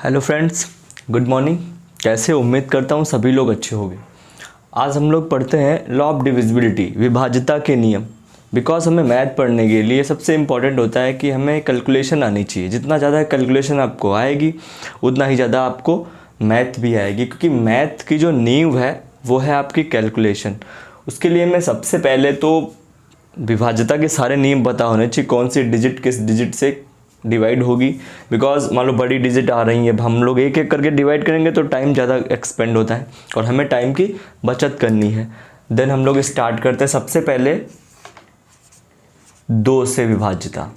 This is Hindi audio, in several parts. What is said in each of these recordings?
Hello friends, good morning. कैसे हो? उम्मीद करता हूँ सभी लोग अच्छे होंगे। आज हम लोग पढ़ते हैं लॉ ऑफ डिविजिबिलिटी, विभाज्यता के नियम। बिकॉज हमें मैथ पढ़ने के लिए सबसे इम्पॉर्टेंट होता है कि हमें कैलकुलेशन आनी चाहिए। जितना ज़्यादा कैलकुलेशन आपको आएगी उतना ही ज़्यादा आपको मैथ भी आएगी, क्योंकि मैथ की जो नींव है वो है आपकी कैलकुलेशन। उसके लिए मैं सबसे पहले तो विभाज्यता के सारे नियम पता होने चाहिए, कौन सी डिजिट किस डिजिट से डिवाइड होगी। बिकॉज मान लो बड़ी डिजिट आ रही है, अब हम लोग एक एक करके डिवाइड करेंगे तो टाइम ज़्यादा एक्सपेंड होता है और हमें टाइम की बचत करनी है। देन हम लोग स्टार्ट करते हैं सबसे पहले 2 से विभाज्यता।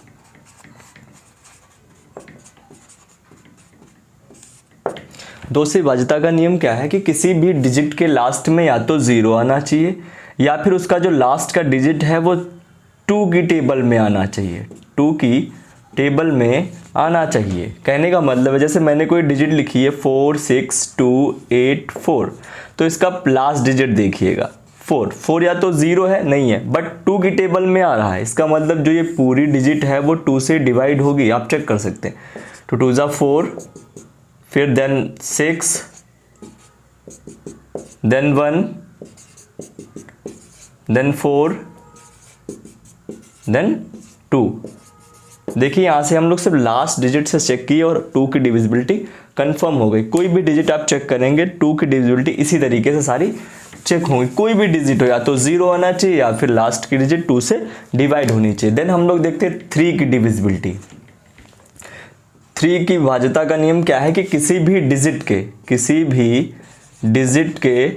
दो से विभाज्यता का नियम क्या है कि किसी भी डिजिट के लास्ट में या तो 0 आना चाहिए या फिर उसका जो लास्ट का डिजिट है वो 2 की टेबल में आना चाहिए। 2 की टेबल में आना चाहिए। कहने का मतलब है, जैसे मैंने कोई डिजिट लिखी है 4 6 2 8 4, तो इसका लास्ट डिजिट देखिएगा 4 या तो 0 है, नहीं है, बट 2 की टेबल में आ रहा है। इसका मतलब जो ये पूरी डिजिट है वो 2 से डिवाइड होगी। आप चेक कर सकते हैं। तो 2 ज़ा 4, फिर देन 6, देन 1, देन 4, देन 2। देखिए यहाँ से हम लोग सिर्फ लास्ट डिजिट से चेक किए और 2 की डिविजिबिलिटी कंफर्म हो गई। कोई भी डिजिट आप चेक करेंगे 2 की डिविजिबिलिटी इसी तरीके से सारी चेक होंगी। कोई भी डिजिट हो या तो 0 आना चाहिए या फिर लास्ट की डिजिट 2 से डिवाइड होनी चाहिए। देन हम लोग देखते हैं 3 की डिविजिबिलिटी। 3 की विभाज्यता का नियम क्या है कि किसी भी डिजिट के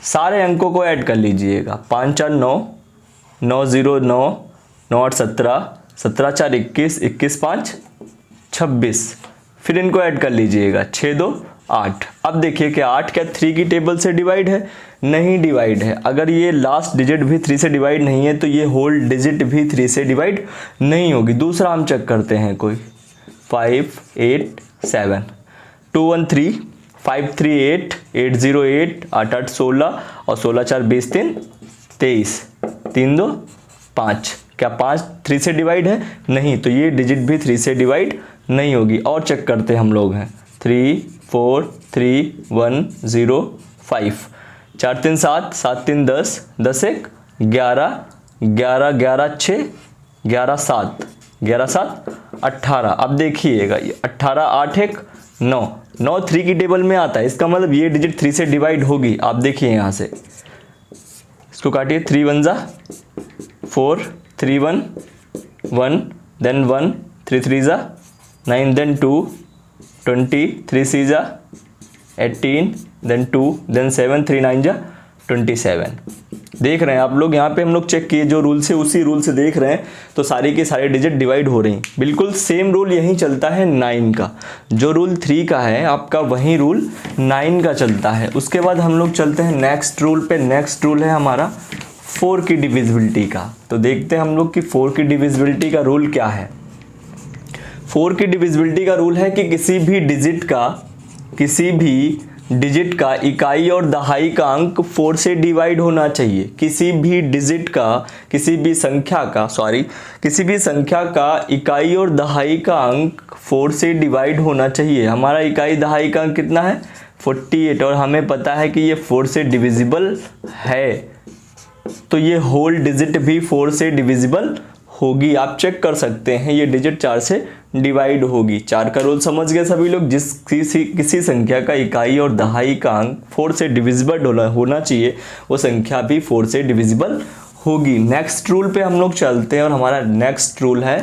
सारे अंकों को ऐड कर लीजिएगा। 5 4 9, 9 0 9, 9 8 17, 17 4 21, 21 5 26, फिर इनको ऐड कर लीजिएगा 6 2 8। अब देखिए कि 8 क्या 3 की टेबल से डिवाइड है? नहीं डिवाइड है। अगर ये लास्ट डिजिट भी 3 से डिवाइड नहीं है तो ये होल डिजिट भी 3 से डिवाइड नहीं होगी। दूसरा हम चेक करते हैं कोई 5 8 7, 2 1 3, 5 3 8, 8 0 8, 8 8 16 और 16 4 20 3 23, 3 2 5। क्या 5 3 से डिवाइड है? नहीं, तो ये डिजिट भी 3 से डिवाइड नहीं होगी। और चेक करते हम लोग हैं 3 4 3 1 0 5, 4 3 7, 7 3 10, 10 1 11, 11 11 6, 11 7, 11 7 18। अब देखिएगा ये 18 8 1 9, 9 3 की टेबल में आता है। इसका मतलब ये डिजिट 3 से डिवाइड होगी। आप देखिए यहाँ से इसको काटिए। 3 1 ज़ा 4, 3 1 1, देन 1, 3 3 ज़ा 9, देन 2 20, 3 6 ज़ा 18, देन 2, देन 7, 3 9 ज़ा 27। देख रहे हैं आप लोग, यहाँ पे हम लोग चेक किए जो रूल से उसी रूल से देख रहे हैं तो सारी की सारी डिजिट डिवाइड हो रही हैं। बिल्कुल सेम रूल यही चलता है 9 का। जो रूल 3 का है आपका वही रूल 9 का चलता है। उसके बाद हम लोग चलते हैं नेक्स्ट रूल पे। नेक्स्ट रूल है हमारा 4 की डिविजिबिलिटी का। तो देखते हैं हम लोग कि 4 की डिविजिबिलिटी का रूल क्या है। 4 की डिविजिबिलिटी का रूल है कि किसी भी डिजिट का इकाई और दहाई का अंक 4 से डिवाइड होना चाहिए। किसी भी संख्या का इकाई और दहाई का अंक 4 से डिवाइड होना चाहिए। हमारा इकाई दहाई का अंक कितना है? 48, और हमें पता है कि ये 4 से डिविजिबल है, तो ये होल डिजिट भी 4 से डिविजिबल होगी। आप चेक कर सकते हैं ये डिजिट 4 से डिवाइड होगी। 4 का रूल समझ गए सभी लोग। किसी संख्या का इकाई और दहाई का अंक 4 से डिविजिबल होना चाहिए, वो संख्या भी 4 से डिविजिबल होगी। नेक्स्ट रूल पे हम लोग चलते हैं और हमारा नेक्स्ट रूल है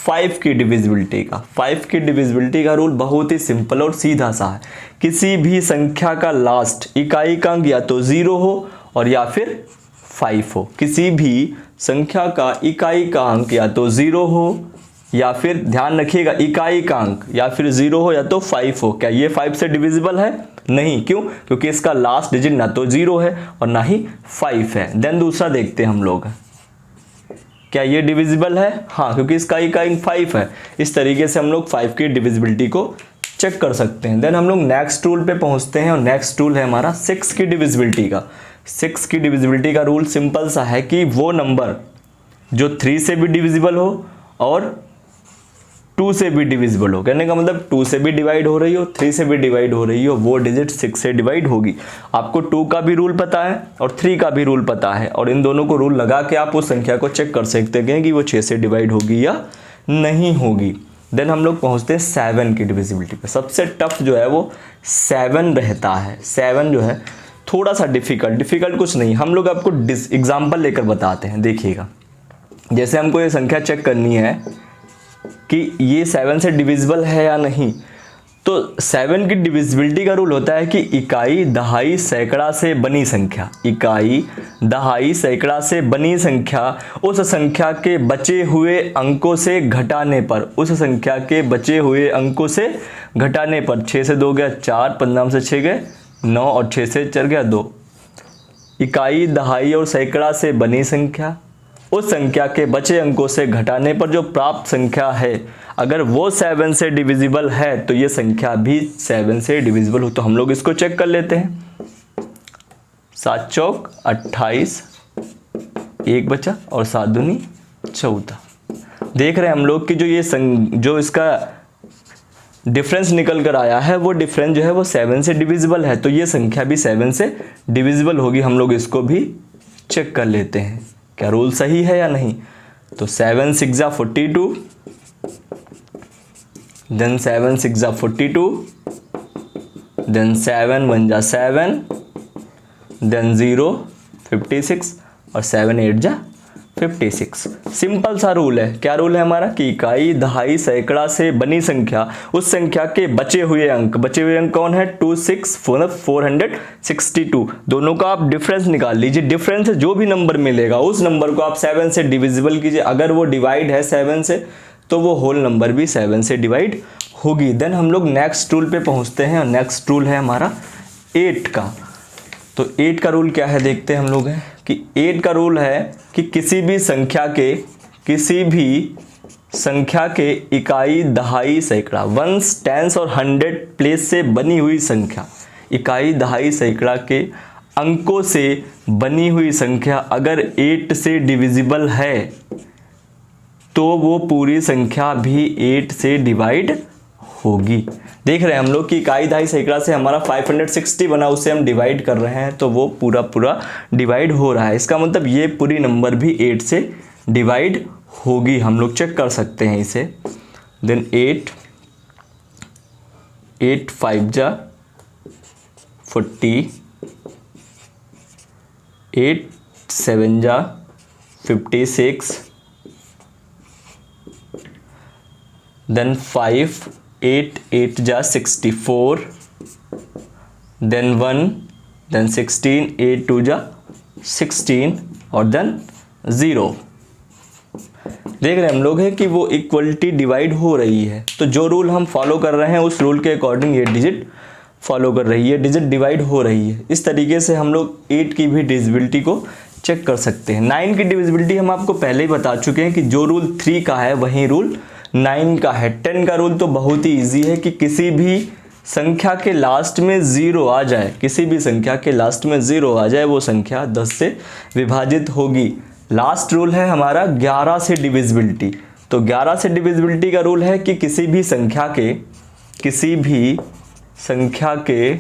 5 की डिविजिबिलिटी का। 5 की डिविजिबिलिटी का रूल बहुत ही सिंपल और सीधा सा है। किसी भी संख्या का लास्ट इकाई का अंक या तो 0 हो और या फिर 5 हो। किसी भी संख्या का इकाई का अंक या तो 0 हो या फिर, ध्यान रखिएगा, इकाई का अंक या फिर 0 हो या तो 5 हो। क्या ये 5 से डिविजिबल है? नहीं। क्यों? क्योंकि इसका लास्ट डिजिट ना तो 0 है और ना ही 5 है। देन दूसरा देखते हैं हम लोग, क्या ये डिविजिबल है? हाँ, क्योंकि इसका इकाई 5 है। इस तरीके से हम लोग 5 की डिविजिबिलिटी को चेक कर सकते हैं। देन हम लोग नेक्स्ट रूल पे पहुंचते हैं और नेक्स्ट रूल है हमारा 6 की डिविजिबिलिटी का। 6 की डिविजिबिलिटी का रूल सिंपल सा है कि वो नंबर जो 3 से भी डिविजिबल हो और 2 से भी डिविजिबल हो, कहने का मतलब 2 से भी डिवाइड हो रही हो, 3 से भी डिवाइड हो रही हो, वो डिजिट 6 से डिवाइड होगी। आपको 2 का भी रूल पता है और 3 का भी रूल पता है, और इन दोनों को रूल लगा के आप उस संख्या को चेक कर सकते हैं कि वो 6 से डिवाइड होगी या नहीं होगी। देन हम लोग पहुंचते हैं 7 की डिविजिबिलिटी पे। सबसे टफ जो है वो 7 रहता है। 7 जो है थोड़ा सा डिफिकल्ट कुछ नहीं, हम लोग आपको एग्जाम्पल लेकर बताते हैं। देखिएगा, जैसे हमको ये संख्या चेक करनी है कि ये 7 से डिविजिबल है या नहीं, तो 7 की डिविजिबिलिटी का रूल होता है कि इकाई, दहाई, सैकड़ा से बनी संख्या, इकाई, दहाई, सैकड़ा से बनी संख्या उस संख्या के बचे हुए अंकों से घटाने पर, उस संख्या के बचे हुए अंकों से घटाने पर, 6 से 2 गया 4, 15 से 6 गए 9 और 6 से 4 गया 2। इकाई, दहाई और सैकड़ा से बनी संख्या उस संख्या के बचे अंकों से घटाने पर जो प्राप्त संख्या है, अगर वो 7 से डिविजिबल है तो ये संख्या भी 7 से डिविजिबल हो। तो हम लोग इसको चेक कर लेते हैं। 7 चौक 28, 1 बचा और 7 दूनी 14। देख रहे हैं हम लोग कि जो इसका डिफरेंस निकल कर आया है, वो डिफरेंस जो है वो 7 से डिविजिबल है, तो ये संख्या भी 7 से डिविजिबल होगी। हम लोग इसको भी चेक कर लेते हैं क्या रूल सही है या नहीं। तो 7 6 जा 42, देन 7 6 जा 42, देन 7 1 जा 7, देन 0 56 और 7 8 जा 56। सिंपल सा रूल है। क्या रूल है हमारा कि इकाई, दहाई, सैकड़ा से बनी संख्या उस संख्या के बचे हुए अंक कौन है 26 462। दोनों का आप डिफरेंस निकाल लीजिए। डिफरेंस जो भी नंबर मिलेगा उस नंबर को आप 7 से डिविजिबल कीजिए। अगर वो डिवाइड है 7 से तो वो होल नंबर भी 7 से डिवाइड होगी। देन हम लोग नेक्स्ट रूल पे पहुंचते हैं और नेक्स्ट रूल है हमारा 8 का। तो 8 का रूल क्या है देखते हैं हम लोग हैं कि 8 का रूल है कि किसी भी संख्या के इकाई, दहाई, सैकड़ा, वंस, टेंस और 100 प्लेस से बनी हुई संख्या, इकाई, दहाई, सैकड़ा के अंकों से बनी हुई संख्या अगर 8 से डिविजिबल है तो वो पूरी संख्या भी 8 से डिवाइड होगी। देख रहे हैं हम लोग कि इकाई, दहाई, सैकड़ा से हमारा 560 बना, उससे हम डिवाइड कर रहे हैं तो वो पूरा डिवाइड हो रहा है। इसका मतलब ये पूरी नंबर भी 8 से डिवाइड होगी। हम लोग चेक कर सकते हैं इसे। देन 8 5 जा 40, 8 7 जा 56, देन 5 8 8 जा 64, देन 1, देन 16, 8 2 जा 16 और देन 0। देख रहे हैं हम लोग है कि वो इक्वलिटी डिवाइड हो रही है। तो जो रूल हम फॉलो कर रहे हैं उस रूल के अकॉर्डिंग ये डिजिट फॉलो कर रही है, डिजिट डिवाइड हो रही है। इस तरीके से हम लोग 8 की भी डिविजिबिलिटी को चेक कर सकते हैं। 9 की डिविजिबिलिटी हम आपको पहले ही बता चुके हैं कि जो रूल 3 का है वही रूल 9 का है। 10 का रूल तो बहुत ही ईजी है कि किसी भी संख्या के लास्ट में 0 आ जाए, किसी भी संख्या के लास्ट में 0 आ जाए वो संख्या 10 से विभाजित होगी। लास्ट रूल है हमारा 11 से डिविजिबिलिटी। तो 11 से डिविजिबिलिटी का रूल है कि किसी भी संख्या के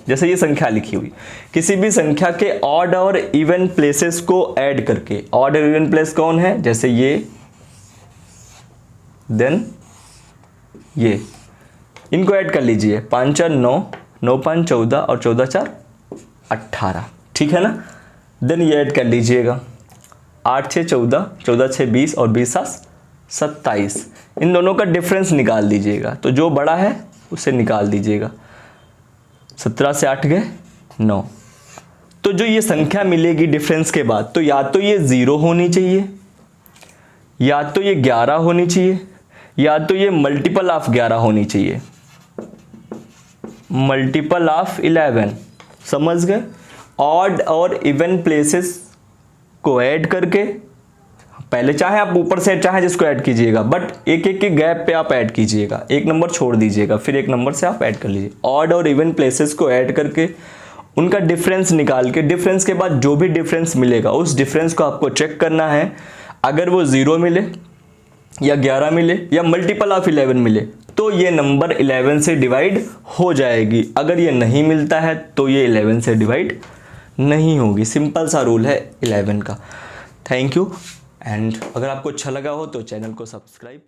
जैसे ये संख्या लिखी हुई, किसी भी संख्या के ऑड और इवन प्लेसेस को ऐड करके, ऑड और इवन प्लेस कौन है, जैसे ये, देन ये, इनको ऐड कर लीजिए। 5 4 9, 9 5 14 और 14 4 18, ठीक है ना। देन ये ऐड कर लीजिएगा 8 6 14, 14 6 20 और 20 7 27। इन दोनों का डिफरेंस निकाल दीजिएगा, तो जो बड़ा है उसे निकाल दीजिएगा। 17 से 8 गए 9। तो जो ये संख्या मिलेगी डिफरेंस के बाद, तो या तो ये 0 होनी चाहिए, या तो ये 11 होनी चाहिए, या तो ये मल्टीपल ऑफ 11 होनी चाहिए, मल्टीपल ऑफ 11। समझ गए। ऑड और इवन प्लेसेस को ऐड करके, पहले चाहे आप ऊपर से चाहे जिसको ऐड कीजिएगा, बट एक एक के गैप पे आप ऐड कीजिएगा, एक नंबर छोड़ दीजिएगा, फिर एक नंबर से आप ऐड कर लीजिए। ऑड और इवन प्लेसेस को ऐड करके उनका डिफरेंस निकाल के, डिफरेंस के बाद जो भी डिफरेंस मिलेगा उस डिफरेंस को आपको चेक करना है। अगर वो 0 मिले या 11 मिले या मल्टीपल ऑफ 11 मिले तो ये नंबर 11 से डिवाइड हो जाएगी। अगर ये नहीं मिलता है तो ये 11 से डिवाइड नहीं होगी। सिंपल सा रूल है 11 का। Thank you. एंड अगर आपको अच्छा लगा हो तो चैनल को सब्सक्राइब